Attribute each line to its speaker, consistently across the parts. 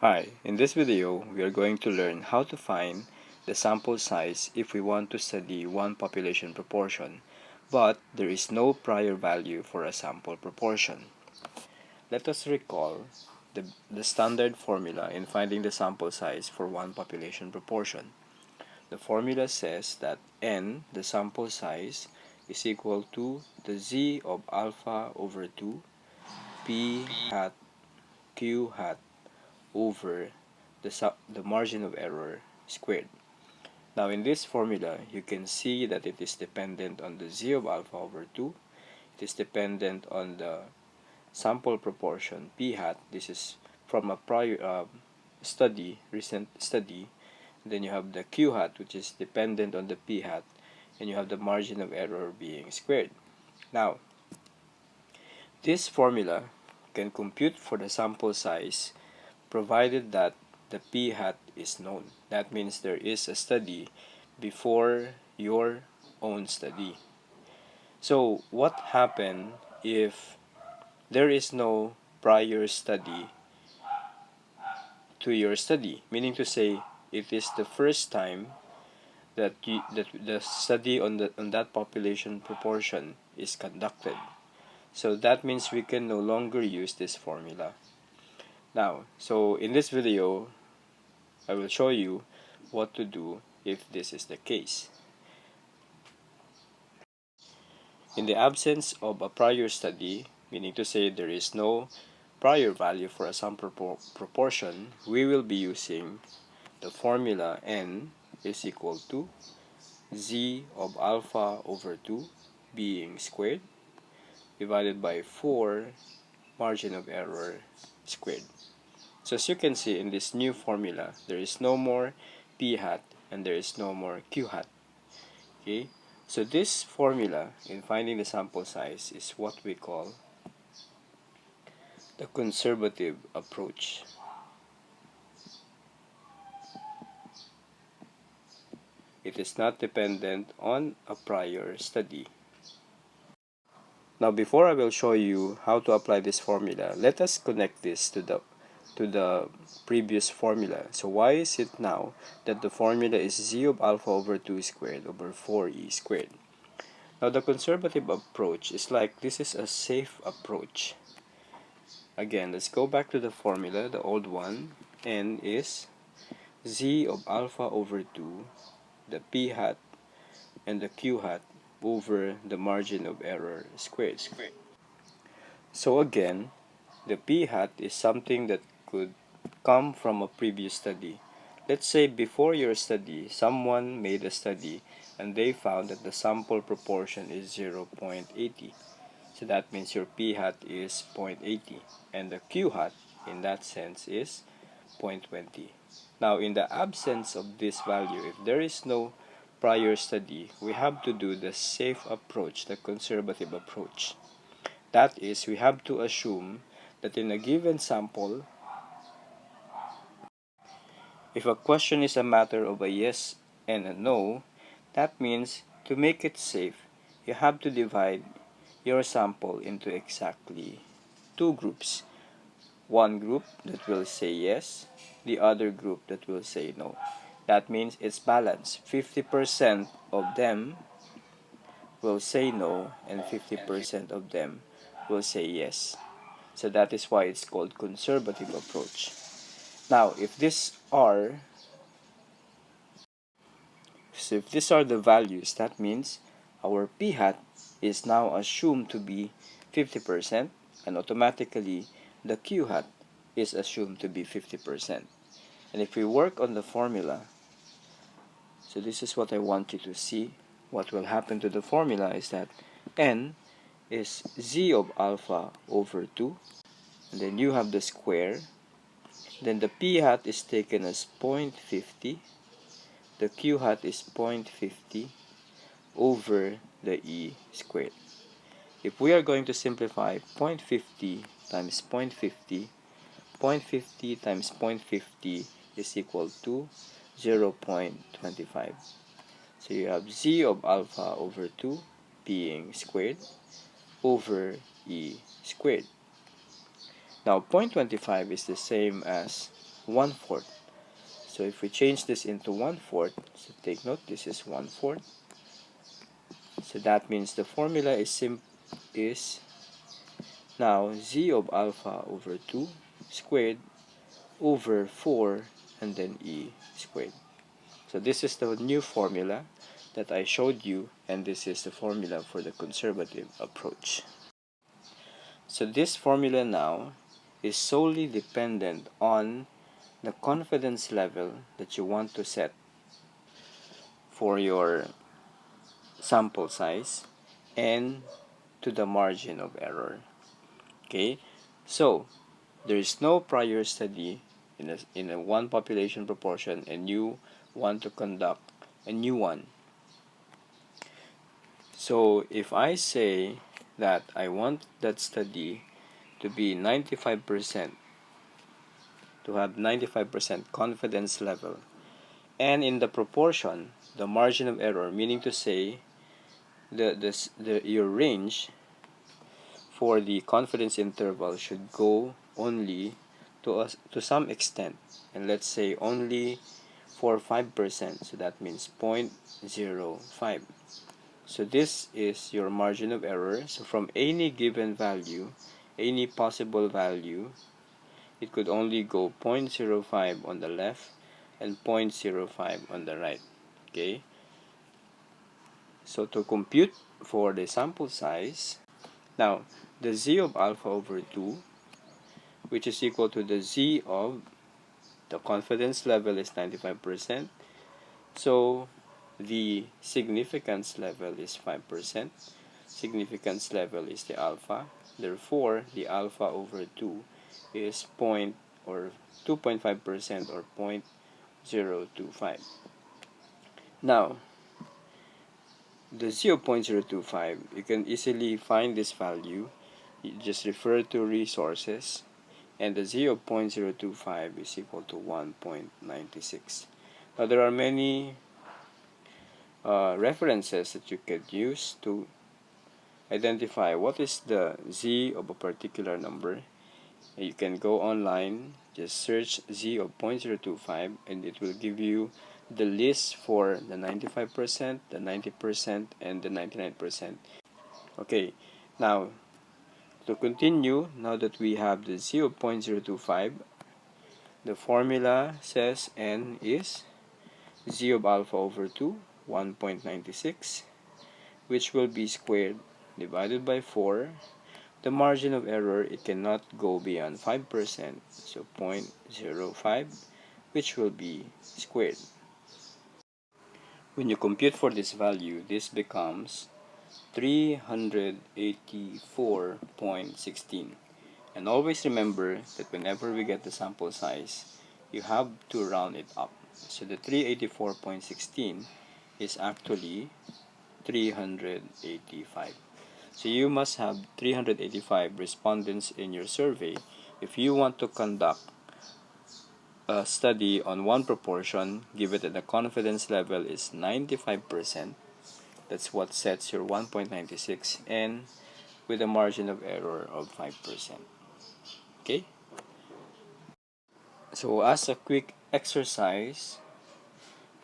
Speaker 1: Hi, in this video, we are going to learn how to find the sample size if we want to study one population proportion, but there is no prior value for a sample proportion. Let us recall the standard formula in finding the sample size for one population proportion. The formula says that n, the sample size, is equal to the z of alpha over 2 p hat q hat over the margin of error squared. Now in this formula, you can see that it is dependent on the z of alpha over 2. It is dependent on the sample proportion p hat. This is from a prior recent study. Then you have the q hat, which is dependent on the p hat, and you have the margin of error being squared. Now, this formula can compute for the sample size provided that the p hat is known. That means there is a study before your own study. So what happened if there is no prior study to your study? Meaning to say, it is the first time that the study on that population proportion is conducted. So that means we can no longer use this formula. Now, so in this video, I will show you what to do if this is the case. In the absence of a prior study, meaning to say there is no prior value for a sample proportion, we will be using the formula n is equal to z of alpha over 2 being squared divided by 4 margin of error squared. So as you can see in this new formula, there is no more p hat and there is no more q hat. Okay, so this formula in finding the sample size is what we call the conservative approach. It is not dependent on a prior study. Now before I will show you how to apply this formula, let us connect this to the previous formula. So why is it now that the formula is z of alpha over 2 squared over 4e squared? Now the conservative approach is like this is a safe approach. Again, let's go back to the formula, the old one. N is z of alpha over 2, the p hat and the q hat over the margin of error squared. So again, the p hat is something that could come from a previous study. Let's say before your study, someone made a study and they found that the sample proportion is 0.80. So that means your p hat is 0.80 and the q hat in that sense is 0.20. Now in the absence of this value, if there is no prior study, we have to do the safe approach, the conservative approach. That is, we have to assume that in a given sample, if a question is a matter of a yes and a no, that means to make it safe, you have to divide your sample into exactly two groups. One group that will say yes, the other group that will say no. That means it's balanced. 50% of them will say no and 50% of them will say yes. So that is why it's called conservative approach. Now, if these are the values, that means our p hat is now assumed to be 50% and automatically the q hat is assumed to be 50%. And if we work on the formula, so this is what I want you to see. What will happen to the formula is that n is z of alpha over 2, and then you have the square, then the p hat is taken as 0.50, the q hat is 0.50 over the e squared. If we are going to simplify 0.50 times 0.50, 0.50 times 0.50 is equal to 0.25. So you have z of alpha over 2 being squared over e squared. Now 0.25 is the same as 1/4. So if we change this into 1/4, so take note, this is 1/4. So that means the formula is now z of alpha over 2 squared over 4 and then e squared. So this is the new formula that I showed you, and this is the formula for the conservative approach. So this formula now is solely dependent on the confidence level that you want to set for your sample size and to the margin of error. Okay, so there is no prior study in a one population proportion and you want to conduct a new one. So if I say that I want that study to be 95%, to have 95% confidence level, and in the proportion, the margin of error, meaning to say your range for the confidence interval should go only to some extent, and let's say only for 5%, so that means 0.05. So this is your margin of error. So from any given value, any possible value, it could only go 0.05 on the left and 0.05 on the right. Okay, so to compute for the sample size, now the z of alpha over 2, which is equal to the z of the confidence level is 95%, so the significance level is 5%. Significance level is the alpha. Therefore, the alpha over 2 is 2.5% or 0.025. Now, the 0.025, you can easily find this value. You just refer to resources, and the 0.025 is equal to 1.96. Now, there are many references that you could use to identify what is the z of a particular number. You can go online, just search z of 0.025, and it will give you the list for the 95%, the 90%, and the 99%. Okay, now to continue, now that we have the z of 0.025, the formula says n is z of alpha over 2, 1.96, which will be squared divided by 4. The margin of error, it cannot go beyond 5%, so 0.05, which will be squared. When you compute for this value, this becomes 384.16. And always remember that whenever we get the sample size, you have to round it up. So the 384.16 is actually 385. So you must have 385 respondents in your survey if you want to conduct a study on one proportion, given that the confidence level is 95%. That's what sets your 1.96, and with a margin of error of 5%. Okay? So as a quick exercise,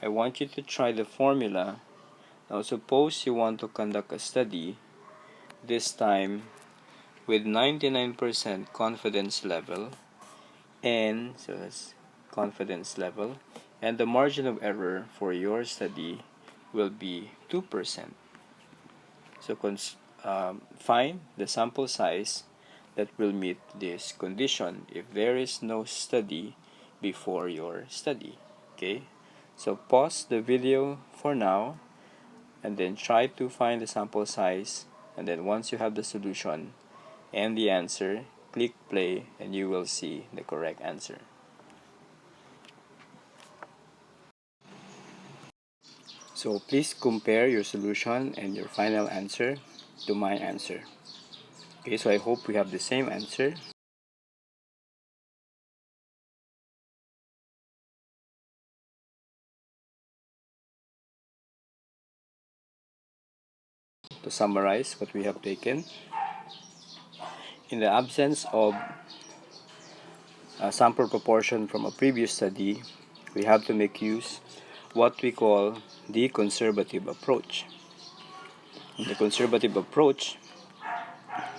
Speaker 1: I want you to try the formula. Now suppose you want to conduct a study, this time with 99% confidence level, and so that's confidence level, and the margin of error for your study will be 2%. So find the sample size that will meet this condition if there is no study before your study. Okay, so pause the video for now and then try to find the sample size, and then once you have the solution and the answer, click play and you will see the correct answer. So please compare your solution and your final answer to my answer. Okay, so I hope we have the same answer. To summarize what we have taken, in the absence of a sample proportion from a previous study, we have to make use what we call the conservative approach. In the conservative approach,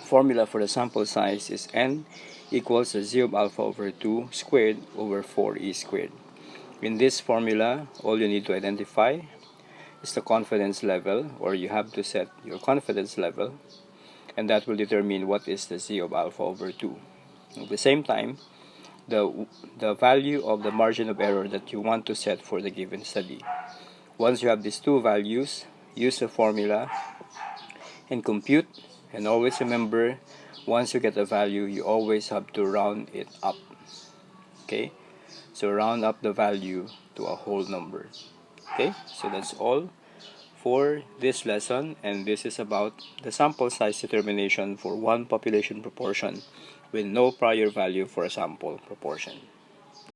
Speaker 1: formula for the sample size is n equals the z of alpha over 2 squared over 4e squared. In this formula, all you need to identify is the confidence level, or you have to set your confidence level, and that will determine what is the z of alpha over 2. At the same time, the value of the margin of error that you want to set for the given study. Once you have these two values, use the formula and compute, and always remember, once you get a value, you always have to round it up. Okay, so round up the value to a whole number. Okay, so that's all for this lesson, and this is about the sample size determination for one population proportion with no prior value for a sample proportion.